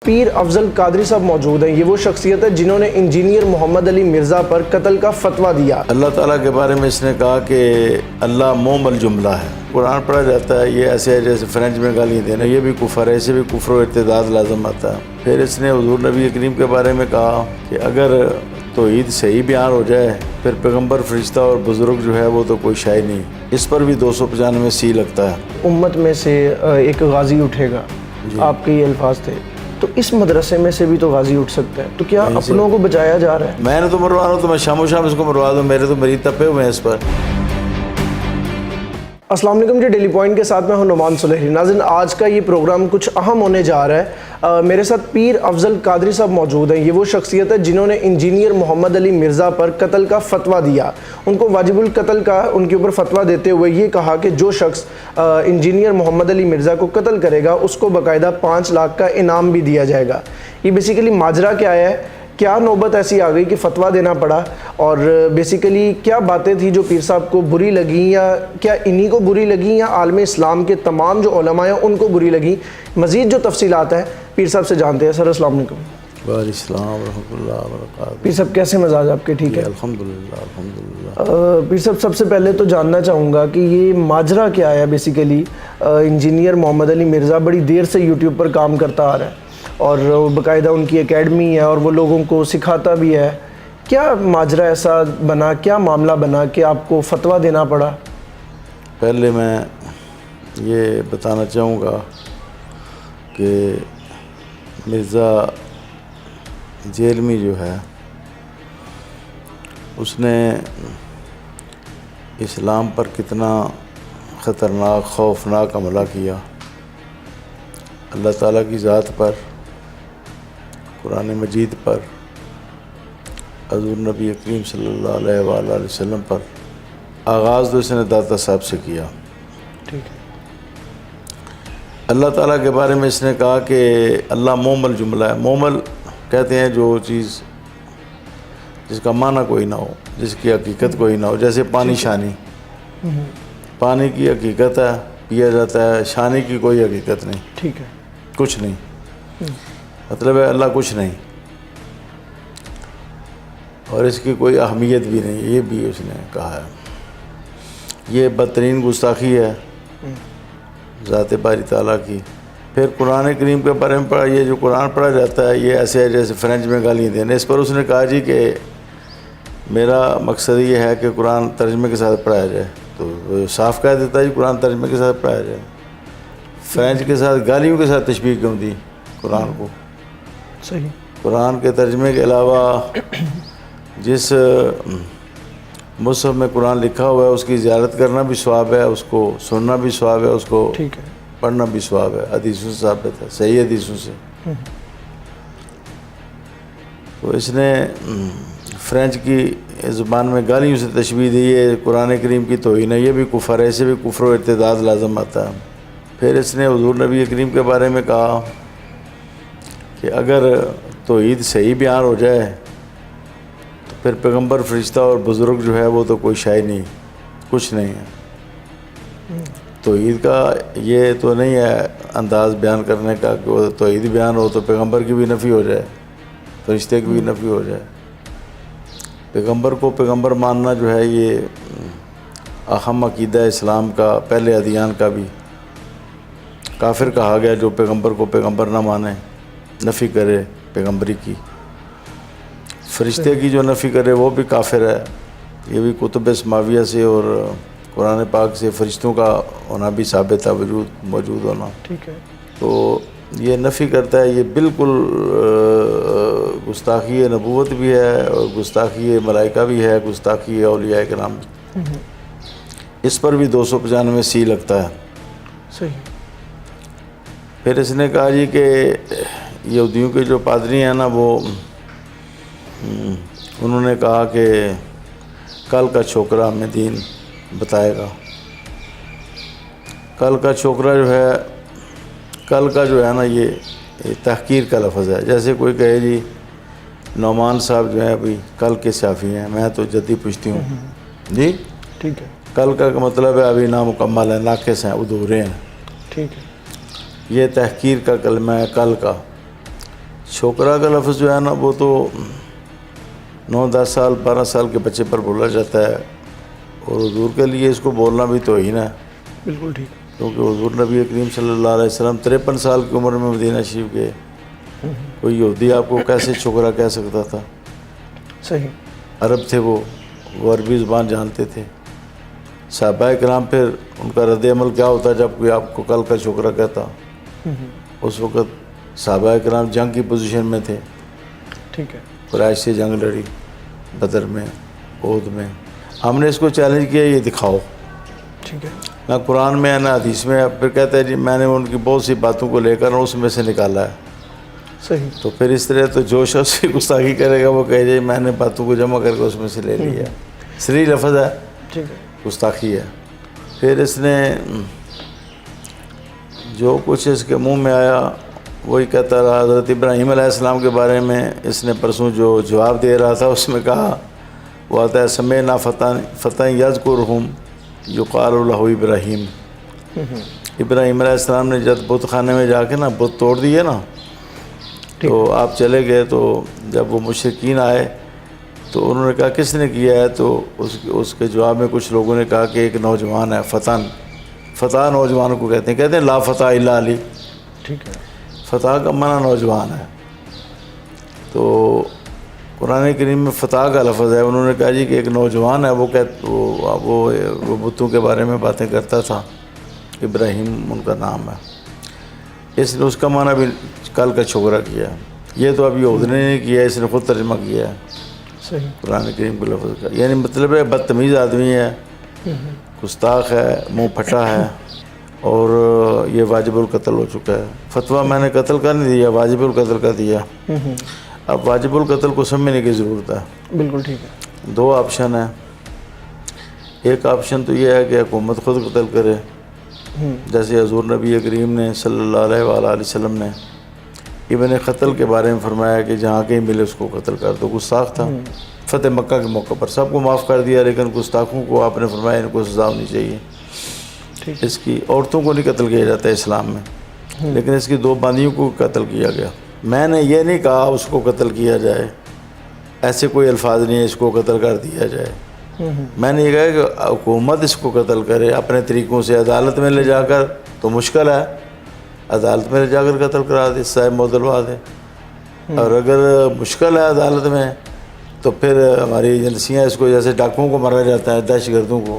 پیر افضل قادری صاحب موجود ہیں. یہ وہ شخصیت ہے جنہوں نے انجینئر محمد علی مرزا پر قتل کا فتویٰ دیا. اللہ تعالیٰ کے بارے میں اس نے کہا کہ اللہ موم الجملہ ہے. قرآن پڑھا جاتا ہے، یہ ایسے ہے جیسے فرینچ میں گالیاں دینا، یہ بھی کفر ہے، اسے بھی کفر و ارتداد لازم آتا ہے. پھر اس نے حضور نبی کریم کے بارے میں کہا کہ اگر توحید صحیح بیان ہو جائے پھر پیغمبر، فرشتہ اور بزرگ جو ہے وہ تو کوئی شے نہیں. اس پر بھی 295 سی لگتا ہے. امت میں سے ایک غازی اٹھے گا، آپ کے یہ الفاظ تھے. تو اس مدرسے میں سے بھی تو غازی اٹھ سکتا ہے، تو کیا اپنوں کو بچایا جا رہا ہے؟ میں نے تو مروا رہا ہوں تو میں شام و شام اس کو مروا دوں، میرے تو مریض تپے ہوئے ہیں اس پر. السلام علیکم جی، ڈیلی پوائنٹ کے ساتھ میں ہوں نعمان سلیحی. ناظرین، آج کا یہ پروگرام کچھ اہم ہونے جا رہا ہے. میرے ساتھ پیر افضل قادری صاحب موجود ہیں. یہ وہ شخصیت ہے جنہوں نے انجینئر محمد علی مرزا پر قتل کا فتویٰ دیا. ان کو واجب القتل کا ان کے اوپر فتویٰ دیتے ہوئے یہ کہا کہ جو شخص انجینئر محمد علی مرزا کو قتل کرے گا اس کو باقاعدہ 5 لاکھ کا انعام بھی دیا جائے گا. یہ بیسیکلی ماجرا کیا ہے؟ کیا نوبت ایسی آ گئی کہ فتویٰ دینا پڑا؟ اور بیسیکلی کیا باتیں تھیں جو پیر صاحب کو بری لگیں، یا کیا انہی کو بری لگیں یا عالم اسلام کے تمام جو علماء ہیں ان کو بری لگیں؟ مزید جو تفصیلات ہیں پیر صاحب سے جانتے ہیں. سر السلام علیکم. وعلیکم السلام ورحمۃ اللہ وبرکاتہ. پیر صاحب کیسے مزاج آپ کے؟ ٹھیک ہے الحمدللہ الحمدللہ. پیر صاحب سب سے پہلے تو جاننا چاہوں گا کہ یہ ماجرا کیا ہے. بیسیکلی انجینئر محمد علی مرزا بڑی دیر سے یوٹیوب پر کام کرتا آ رہا ہے اور باقاعدہ ان کی اکیڈمی ہے اور وہ لوگوں کو سکھاتا بھی ہے. کیا ماجرا ایسا بنا، کیا معاملہ بنا کہ آپ کو فتویٰ دینا پڑا؟ پہلے میں یہ بتانا چاہوں گا کہ مرزا جیلمی جو ہے اس نے اسلام پر کتنا خطرناک خوفناک حملہ کیا. اللہ تعالیٰ کی ذات پر، قرآن مجید پر، حضور نبی کریم صلی اللہ علیہ وآلہ وسلم پر. آغاز تو اس نے داتا صاحب سے کیا. ٹھیک ہے. اللہ تعالیٰ کے بارے میں اس نے کہا کہ اللہ موم الجملہ ہے. مومل کہتے ہیں جو چیز جس کا معنی کوئی نہ ہو، جس کی حقیقت کوئی نہ ہو. جیسے پانی شانی، پانی کی حقیقت ہے، پیا جاتا ہے. شانی کی کوئی حقیقت نہیں. ٹھیک ہے. کچھ نہیں. مطلب ہے اللہ کچھ نہیں اور اس کی کوئی اہمیت بھی نہیں. یہ بھی اس نے کہا ہے. یہ بدترین گستاخی ہے ذات باری تعالیٰ کی. پھر قرآن کریم کے بارے میں پڑھا، یہ جو قرآن پڑھا جاتا ہے یہ ایسے ہے جیسے فرینچ میں گالیاں دینا. اس پر اس نے کہا جی کہ میرا مقصد یہ ہے کہ قرآن ترجمے کے ساتھ پڑھایا جائے. تو صاف کہہ دیتا ہے جی قرآن ترجمے کے ساتھ پڑھایا جائے. فرینچ کے ساتھ گالیوں کے ساتھ تشبیہ کیوں دی قرآن کو؟ صحیح. قرآن کے ترجمے کے علاوہ جس مصحف میں قرآن لکھا ہوا ہے اس کی زیارت کرنا بھی ثواب ہے، اس کو سننا بھی ثواب ہے، اس کو ٹھیک ہے پڑھنا بھی ثواب ہے. حدیثوں سے ثابت ہے، صحیح حدیثوں سے. تو اس نے فرینچ کی زبان میں گالیوں سے تشبیہ دی. یہ قرآن کریم کی توہین ہے، یہ بھی کفر ہے، اسے بھی کفر و ارتداد لازم آتا ہے. پھر اس نے حضور نبی کریم کے بارے میں کہا کہ اگر توحید صحیح بیان ہو جائے تو پھر پیغمبر، فرشتہ اور بزرگ جو ہے وہ تو کوئی شے نہیں، کچھ نہیں ہے. توحید کا یہ تو نہیں ہے انداز بیان کرنے کا کہ وہ توحید بیان ہو تو پیغمبر کی بھی نفی ہو جائے، فرشتے کی بھی نفی ہو جائے. پیغمبر کو پیغمبر ماننا جو ہے یہ اہم عقیدہ اسلام کا، پہلے ادیان کا بھی. کافر کہا گیا جو پیغمبر کو پیغمبر نہ مانے، نفی کرے پیغمبری کی. فرشتے کی جو نفی کرے وہ بھی کافر ہے. یہ بھی کتب سماویہ سے اور قرآن پاک سے فرشتوں کا ہونا بھی ثابت ہے، موجود ہونا. ٹھیک ہے. تو یہ نفی کرتا ہے. یہ بالکل گستاخی نبوت بھی ہے اور گستاخی ملائکہ بھی ہے، گستاخی اولیاء کرام بھی. اس پر بھی 295 سی لگتا ہے. صحیح. پھر اس نے کہا جی کہ یہودیوں کے جو پادری ہیں نا وہ انہوں نے کہا کہ کل کا چھوکرا ہمیں دین بتائے گا. کل کا چھوکرا جو ہے، کل کا جو ہے نا یہ تحقیر کا لفظ ہے. جیسے کوئی کہے جی نعمان صاحب جو ہیں ابھی کل کے صحافی ہیں، میں تو جدی پوچھتی ہوں جی. ٹھیک ہے. کل کا مطلب ہے ابھی نامکمل ہے، ناقص ہیں، ادھورے ہیں. ٹھیک ہے. یہ تحقیر کا کلمہ ہے کل کا. چھوکرا کا لفظ جو ہے نا وہ تو 9-10 سال 12 سال کے بچے پر بولا جاتا ہے، اور حضور کے لیے اس کو بولنا بھی توہین ہے، بالکل ٹھیک، کیونکہ حضور نبی کریم صلی اللہ علیہ وسلم 53 سال کی عمر میں مدینہ شریف گئے. کوئی یہودی آپ کو کیسے چھوکرا کہہ سکتا تھا؟ صحیح، عرب تھے وہ عربی زبان جانتے تھے. صحابہ کرام پھر ان کا رد عمل کیا ہوتا جب کوئی آپ کو کل کا چھوکرا کہتا؟ اس وقت صحابہ کرام جنگ کی پوزیشن میں تھے، ٹھیک ہے، قریش سے جنگ لڑی، بدر میں، احد میں. ہم نے اس کو چیلنج کیا یہ دکھاؤ، ٹھیک ہے، نہ قرآن میں نہ حدیث میں. پھر کہتے ہیں جی میں نے ان کی بہت سی باتوں کو لے کر اس میں سے نکالا ہے. صحیح، تو پھر اس طرح تو جو شخص کی گستاخی کرے گا وہ کہے جی میں نے باتوں کو جمع کر کے اس میں سے لے لیا. صریح لفظ ہے، ٹھیک ہے، گستاخی ہے. پھر اس نے جو کچھ اس کے منہ میں آیا وہی کہتا رہا. حضرت ابراہیم علیہ السلام کے بارے میں اس نے پرسوں جو جواب دے رہا تھا اس میں کہا وہ آتا ہے سمینا فتح یذکرہم یقال لہ ابراہیم. ابراہیم علیہ السلام نے جب بت خانے میں جا کے نا بت توڑ دیے نا، تو آپ چلے گئے. تو جب وہ مشرکین آئے تو انہوں نے کہا کس نے کیا ہے؟ تو اس کے جواب میں کچھ لوگوں نے کہا کہ ایک نوجوان ہے، فتح نوجوان کو کہتے ہیں لا فتح الا علی. ٹھیک ہے، فتح کا معنی نوجوان ہے. تو قرآن کریم میں فتح کا لفظ ہے. انہوں نے کہا جی کہ ایک نوجوان ہے وہ بتوں کے بارے میں باتیں کرتا تھا، ابراہیم ان کا نام ہے. اس نے اس کا معنی بھی کل کا چھوکرا کیا. یہ تو ابھی یہود نے نہیں کیا، اس نے خود ترجمہ کیا ہے صحیح، قرآن کریم کے لفظ کا. یعنی مطلب ہے بدتمیز آدمی ہے، گستاخ ہے، منہ پھٹا ہے، اور یہ واجب القتل ہو چکا ہے. فتویٰ میں نے قتل کا نہیں دیا، واجب القتل کا دیا. اب واجب القتل کو سمجھنے کی ضرورت ہے. بالکل ٹھیک ہے، 2 آپشن ہیں. ایک آپشن تو یہ ہے کہ حکومت خود قتل کرے، جیسے حضور نبی کریم نے صلی اللہ علیہ وآلہ وسلم نے ابن قتل کے بارے میں فرمایا کہ جہاں کہیں ملے اس کو قتل کر دو. گستاخ تھا. فتح مکہ کے موقع پر سب کو معاف کر دیا، لیکن گستاخوں کو آپ نے فرمایا ان کو سزا ہونی چاہیے. اس کی عورتوں کو نہیں قتل کیا جاتا ہے اسلام میں، لیکن اس کی 2 باندیوں کو قتل کیا گیا. میں نے یہ نہیں کہا اس کو قتل کیا جائے، ایسے کوئی الفاظ نہیں ہے اس کو قتل کر دیا جائے. میں نے یہ کہا کہ حکومت اس کو قتل کرے اپنے طریقوں سے، عدالت میں لے جا کر تو مشکل ہے، عدالت میں لے جا کر قتل کرا دے، صاحب معدلوا دے. اور اگر مشکل ہے عدالت میں تو پھر ہماری ایجنسیاں اس کو جیسے ڈاکوؤں کو مارا جاتا ہے، دہشت گردوں کو،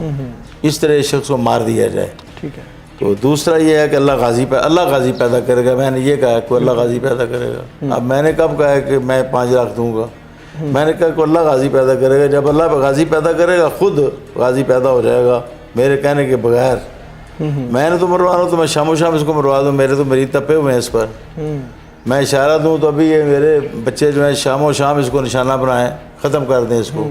اس طرح اس شخص کو مار دیا جائے. ٹھیک ہے. تو دوسرا یہ ہے کہ اللہ غازی پیدا کرے گا. میں نے یہ کہا کہ اللہ غازی پیدا کرے گا. اب میں نے کب کہا ہے کہ میں 5 لاکھ دوں گا؟ میں نے کہا کہ اللہ غازی پیدا کرے گا. جب اللہ غازی پیدا کرے گا خود غازی پیدا ہو جائے گا میرے کہنے کے بغیر. میں نے تو مروانا ہوں تو میں شام و شام اس کو مروا دوں. میرے تو مریض تپے ہوئے ہیں اس پر. میں اشارہ دوں تو ابھی یہ میرے بچے جو ہیں شام و شام اس کو نشانہ بنائیں، ختم کر دیں اس کو.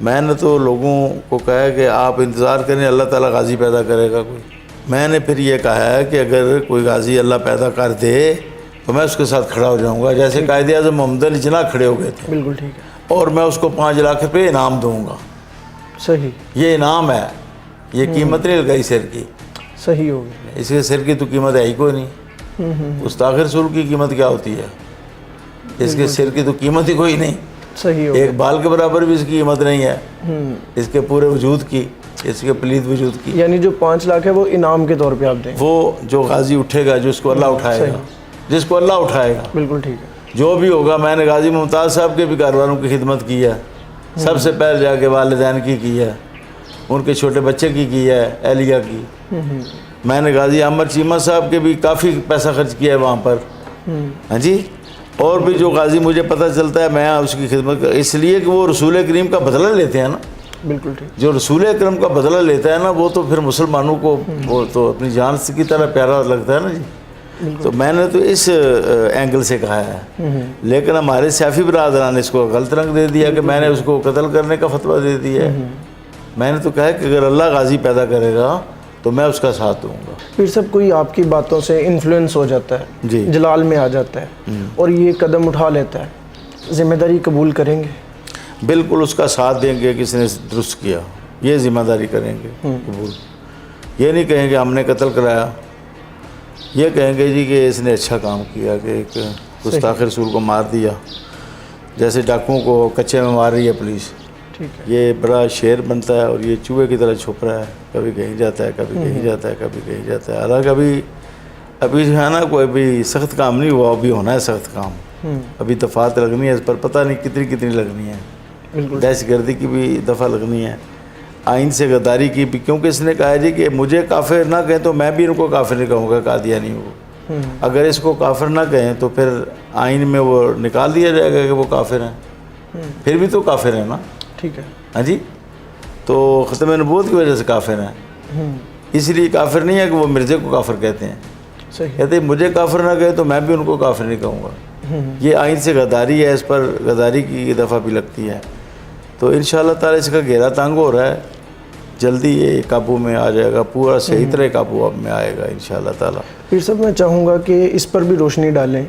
میں نے تو لوگوں کو کہا ہے کہ آپ انتظار کریں، اللہ تعالیٰ غازی پیدا کرے گا کوئی. میں نے پھر یہ کہا ہے کہ اگر کوئی غازی اللہ پیدا کر دے تو میں اس کے ساتھ کھڑا ہو جاؤں گا، جیسے قائد اعظم محمد علی جناح کھڑے ہو گئے تھے. بالکل ٹھیک ہے. اور میں اس کو 5 لاکھ روپے انعام دوں گا. صحیح، یہ انعام ہے، یہ قیمت نہیں لگائی سر کی. صحیح ہو گیا. اس کے سر کی تو قیمت ہے ہی کوئی نہیں. گستاخ رسول کی قیمت کیا ہوتی ہے؟ اس کے سر کی تو قیمت ہی کوئی نہیں. صحیح ہو ایک بال کے برابر بھی اس کی قیمت نہیں ہے، اس کے پورے وجود کی، اس کے پلید وجود کی. یعنی جو 5 لاکھ ہے وہ انعام کے طور پہ آپ دیں. وہ جو غازی اٹھے گا، جس کو اللہ اٹھائے گا، جس کو اللہ اٹھائے گا، بالکل ٹھیک ہے. جو بھی ہوگا. میں نے غازی ممتاز صاحب کے بھی کاروباروں کی خدمت کی ہے، سب سے پہلے جا کے والدین کی ہے، ان کے چھوٹے بچے کی ہے، اہلیہ کی. میں نے غازی احمد چیمہ صاحب کے بھی کافی پیسہ خرچ کیا ہے وہاں پر. ہاں جی. اور بھی جو غازی مجھے پتہ چلتا ہے میں اس کی خدمت اس لیے کہ وہ رسول کریم کا بدلہ لیتے ہیں نا. بالکل ٹھیک. جو رسول اکرم کا بدلہ لیتا ہے نا وہ تو پھر مسلمانوں کو وہ تو اپنی جان کی طرح پیارا لگتا ہے نا جی. تو میں نے تو اس اینگل سے کہا ہے. لیکن ہمارے سیافی برادران نے اس کو غلط رنگ دے دیا کہ میں نے اس کو قتل کرنے کا فتویٰ دے دیا ہے. میں نے تو کہا کہ اگر اللہ غازی پیدا کرے گا تو میں اس کا ساتھ دوں گا. پھر سب کوئی آپ کی باتوں سے انفلوئنس ہو جاتا ہے، جی، جلال میں آ جاتا ہے اور یہ قدم اٹھا لیتا ہے، ذمہ داری قبول کریں گے؟ بالکل اس کا ساتھ دیں گے. کس نے درست کیا یہ ذمہ داری کریں گے قبول. یہ نہیں کہیں گے ہم نے قتل کرایا، یہ کہیں گے جی کہ اس نے اچھا کام کیا کہ ایک گستاخ رسول کو مار دیا، جیسے ڈاکوؤں کو کچے میں مار رہی ہے پولیس. ٹھیک ہے. یہ بڑا شیر بنتا ہے اور یہ چوہے کی طرح چھپ رہا ہے، کبھی کہیں جاتا ہے، کبھی کہیں جاتا ہے، کبھی کہیں جاتا ہے. حالانکہ ابھی جو ہے نا کوئی بھی سخت کام نہیں ہوا، ابھی ہونا ہے سخت کام. ابھی دفعات لگنی ہے اس پر، پتہ نہیں کتنی لگنی ہے. بالکل. دہشت گردی کی بھی دفعہ لگنی ہے، آئین سے غداری کی بھی، کیونکہ اس نے کہا جی کہ مجھے کافر نہ کہیں تو میں بھی ان کو کافر نہیں کہوں گا، قادیانی ہو. اگر اس کو کافر نہ کہیں تو پھر آئین میں وہ نکال دیا جائے گا کہ وہ کافر ہیں. پھر بھی تو کافر ہیں نا. ٹھیک ہے. ہاں جی، تو ختم نبوت کی وجہ سے کافر ہیں. اس لیے کافر نہیں ہے کہ وہ مرزے کو کافر کہتے ہیں. صحیح. کہتے ہیں مجھے کافر نہ کہے تو میں بھی ان کو کافر نہیں کہوں گا. یہ آئین سے غداری ہے، اس پر غداری کی دفعہ بھی لگتی ہے. تو انشاءاللہ تعالی اس کا گھیرا تنگ ہو رہا ہے، جلدی یہ قابو میں آ جائے گا، پورا صحیح طرح قابو اب میں آئے گا انشاءاللہ تعالی. پھر صاحب میں چاہوں گا کہ اس پر بھی روشنی ڈالیں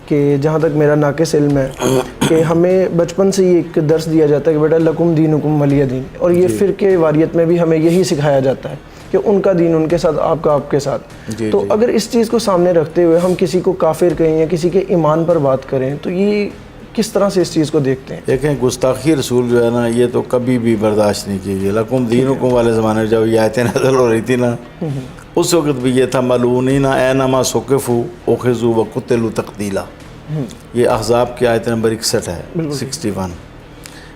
کہ جہاں تک میرا ناقص علم ہے کہ ہمیں بچپن سے یہ ایک درس دیا جاتا ہے کہ بیٹا لکم دینکم ولی دین، اور یہ فرقے واریت میں بھی ہمیں یہی سکھایا جاتا ہے کہ ان کا دین ان کے ساتھ، آپ کا آپ کے ساتھ. تو اگر اس چیز کو سامنے رکھتے ہوئے ہم کسی کو کافر کہیں یا کسی کے ایمان پر بات کریں تو یہ کس طرح سے اس چیز کو دیکھتے ہیں؟ دیکھیں گستاخی رسول جو ہے نا، یہ تو کبھی بھی برداشت نہیں کیجیے. لکم دینکم والے زمانے میں جب یہ آیتیں نازل ہو رہی تھی نا، اس وقت بھی یہ تھا ملعونین اینما ثقفوا اخذوا وقتلوا تقتیلا. یہ احزاب کی آیت نمبر 61 ہے، 61.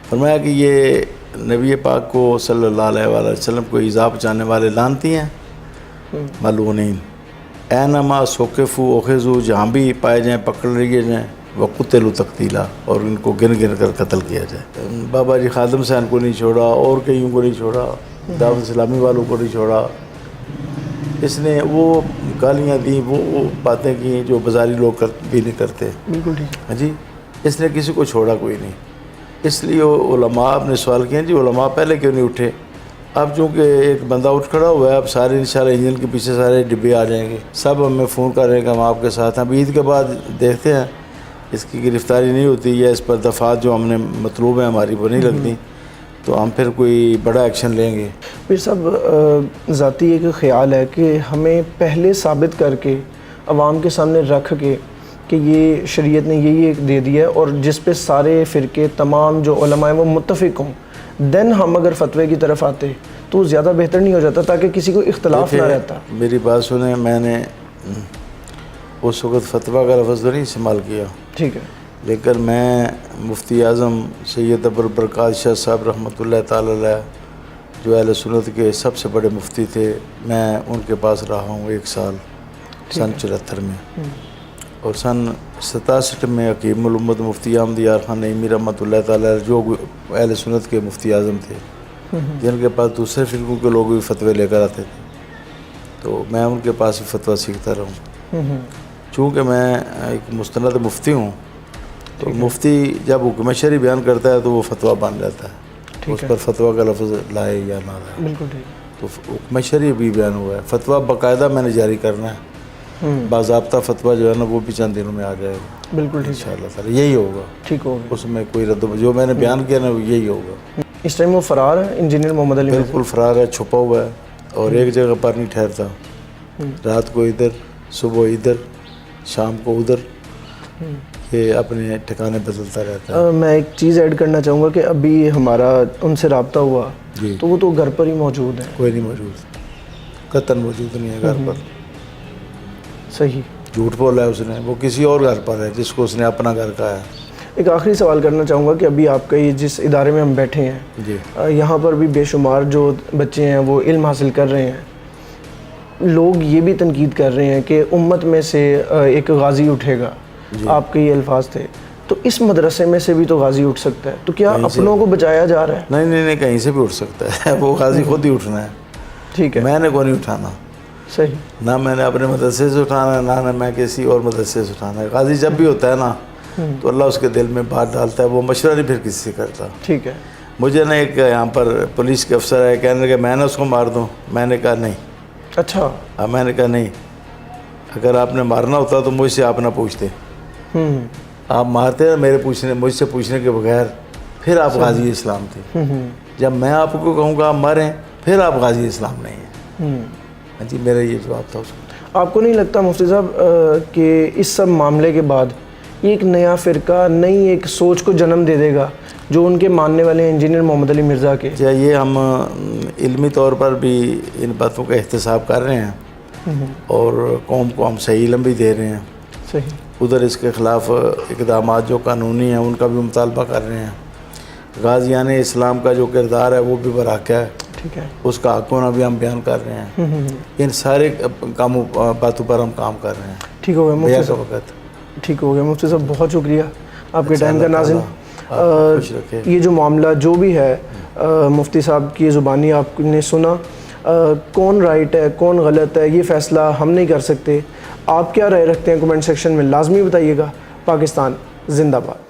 فرمایا کہ یہ نبی پاک کو صلی اللہ علیہ وآلہ وسلم کو ایذا پہنچانے والے لعنتی ہیں. ملعونین اینما ثقفوا اخذوا، جہاں بھی پائے جائیں پکڑ لیے جائیں، وقتلوا تقتیلا، اور ان کو گن گن کر قتل کیا جائے. بابا جی خادم صاحب کو نہیں چھوڑا، اور کئیوں کو نہیں چھوڑا، دعوت اسلامی والوں کو نہیں چھوڑا. اس نے وہ گالیاں دیں، وہ باتیں کی جو بازاری لوگ بھی نہیں کرتے. بالکل ٹھیک. ہاں جی، اس نے کسی کو چھوڑا کوئی نہیں. اس لیے علماء آپ نے سوال کیا جی علماء پہلے کیوں نہیں اٹھے؟ اب چونکہ ایک بندہ اٹھ کھڑا ہوا ہے، اب سارے انشاءاللہ انجن کے پیچھے سارے ڈبے آ جائیں گے، سب ہمیں فون کر رہے ہیں کہ ہم آپ کے ساتھ ہیں. اب عید کے بعد دیکھتے ہیں، اس کی گرفتاری نہیں ہوتی یا اس پر دفعات جو ہم نے مطلوب ہیں ہماری وہ نہیں لگتی تو ہم پھر کوئی بڑا ایکشن لیں گے. پھر صاحب ذاتی ایک خیال ہے کہ ہمیں پہلے ثابت کر کے عوام کے سامنے رکھ کے کہ یہ شریعت نے یہی ایک دے دیا ہے اور جس پہ سارے فرقے تمام جو علماء ہیں وہ متفق ہوں، دین ہم اگر فتوے کی طرف آتے تو زیادہ بہتر نہیں ہو جاتا تاکہ کسی کو اختلاف نہ رہتا؟ میری بات سنیں، میں نے اس وقت فتویٰ کا لفظ نہیں استعمال کیا، ٹھیک ہے، لیکن میں مفتی اعظم سید ابوالبرکات شاہ صاحب رحمۃ اللہ تعالی علیہ جو اہل سنت کے سب سے بڑے مفتی تھے، میں ان کے پاس رہا ہوں 1 سال سن 74 میں، اور سن 67 میں حکیم الامت مفتی احمد یار خان نعیمی رحمۃ اللہ تعالی علیہ جو اہل سنت کے مفتی اعظم تھے، جن کے پاس دوسرے فرقوں کے لوگ بھی فتوے لے کر آتے تھے، تو میں ان کے پاس ہی فتویٰ سیکھتا رہا ہوں. چونکہ میں ایک مستند مفتی ہوں تو مفتی جب حکم شرعی بیان کرتا ہے تو وہ فتویٰ بن جاتا ہے، اس پر فتویٰ کا لفظ لائے یا نہ لائے. بالکل ٹھیک. تو حکم شرعی بھی بیان ہوا ہے، فتویٰ باقاعدہ میں نے جاری کرنا ہے، باضابطہ فتویٰ جو ہے نا وہ بھی چند دنوں میں آ جائے گا. بالکل ٹھیک، انشاءاللہ تعالی یہی ہوگا. ٹھیک ہوگا، اس میں کوئی رد جو میں نے بیان کیا نا وہ یہی ہوگا. اس ٹائم وہ فرار ہے انجینئر محمد علی مرزا؟ بالکل فرار ہے، چھپا ہوا ہے اور ایک جگہ پر نہیں ٹھہرتا. رات کو ادھر، صبح ادھر، شام کو ادھر، یہ اپنے ٹھکانے بدلتا رہتا ہے. میں ایک چیز ایڈ کرنا چاہوں گا کہ ابھی ہمارا ان سے رابطہ ہوا تو وہ تو گھر پر ہی موجود ہیں؟ کوئی نہیں موجود، قطعاً موجود نہیں ہے گھر پر. صحیح، جھوٹ بولا ہے اس نے، وہ کسی اور گھر پر ہے جس کو اس نے اپنا گھر کہا ہے. ایک آخری سوال کرنا چاہوں گا کہ ابھی آپ کا یہ جس ادارے میں ہم بیٹھے ہیں جی، یہاں پر بھی بے شمار جو بچے ہیں وہ علم حاصل کر رہے ہیں. لوگ یہ بھی تنقید کر رہے ہیں کہ امت میں سے ایک غازی اٹھے گا، آپ کے یہ الفاظ تھے، تو اس مدرسے میں سے بھی تو غازی اٹھ سکتا ہے، تو کیا اپنوں کو بچایا جا رہا ہے؟ نہیں، کہیں سے بھی اٹھ سکتا ہے، وہ غازی خود ہی اٹھنا ہے. ٹھیک ہے، میں نے کو نہیں اٹھانا. صحیح، نہ میں نے اپنے مدرسے سے اٹھانا ہے، نہ میں کسی اور مدرسے سے اٹھانا ہے. غازی جب بھی ہوتا ہے نا تو اللہ اس کے دل میں بات ڈالتا ہے، وہ مشورہ نہیں پھر کسی سے کرتا. ٹھیک ہے. مجھے نا ایک یہاں پر پولیس کے افسر ہے، کہنے لگے میں نے اس کو مار دوں. میں نے کہا نہیں. اچھا. میں نے کہا نہیں، اگر آپ نے مارنا ہوتا تو مجھ سے آپ نہ پوچھتے. آپ مارتے نا مجھ سے پوچھنے کے بغیر، پھر آپ غازی اسلام تھے. جب میں آپ کو کہوں گا آپ ماریں، پھر آپ غازی اسلام نہیں ہیں. ہاں جی، میرا یہ جواب تھا اس کو. آپ کو نہیں لگتا مفتی صاحب کہ اس سب معاملے کے بعد یہ ایک نیا فرقہ، نئی ایک سوچ کو جنم دے دے گا جو ان کے ماننے والے ہیں انجینئر محمد علی مرزا کے؟ یہ ہم علمی طور پر بھی ان باتوں کا احتساب کر رہے ہیں اور قوم کو ہم صحیح علم بھی دے رہے ہیں. صحیح. ادھر اس کے خلاف اقدامات جو قانونی ہیں ان کا بھی مطالبہ کر رہے ہیں. غازیان اسلام کا جو کردار ہے وہ بھی براکہ ہے، ٹھیک ہے، اس کا حق ہونا بھی ہم بیان کر رہے ہیں. ان سارے کاموں باتوں پر ہم کام کر رہے ہیں. ٹھیک ہو گیا مفتی کا صاحب، وقت ٹھیک ہو گیا مفتی صاحب، بہت شکریہ آپ کے ٹائم کا. ناظرین، خوش رکھے. یہ جو معاملہ جو بھی ہے مفتی صاحب کی زبانی آپ نے سنا. کون رائٹ ہے کون غلط ہے یہ فیصلہ ہم نہیں کر سکتے. آپ کیا رائے رکھتے ہیں کمنٹ سیکشن میں لازمی بتائیے گا. پاکستان زندہ باد.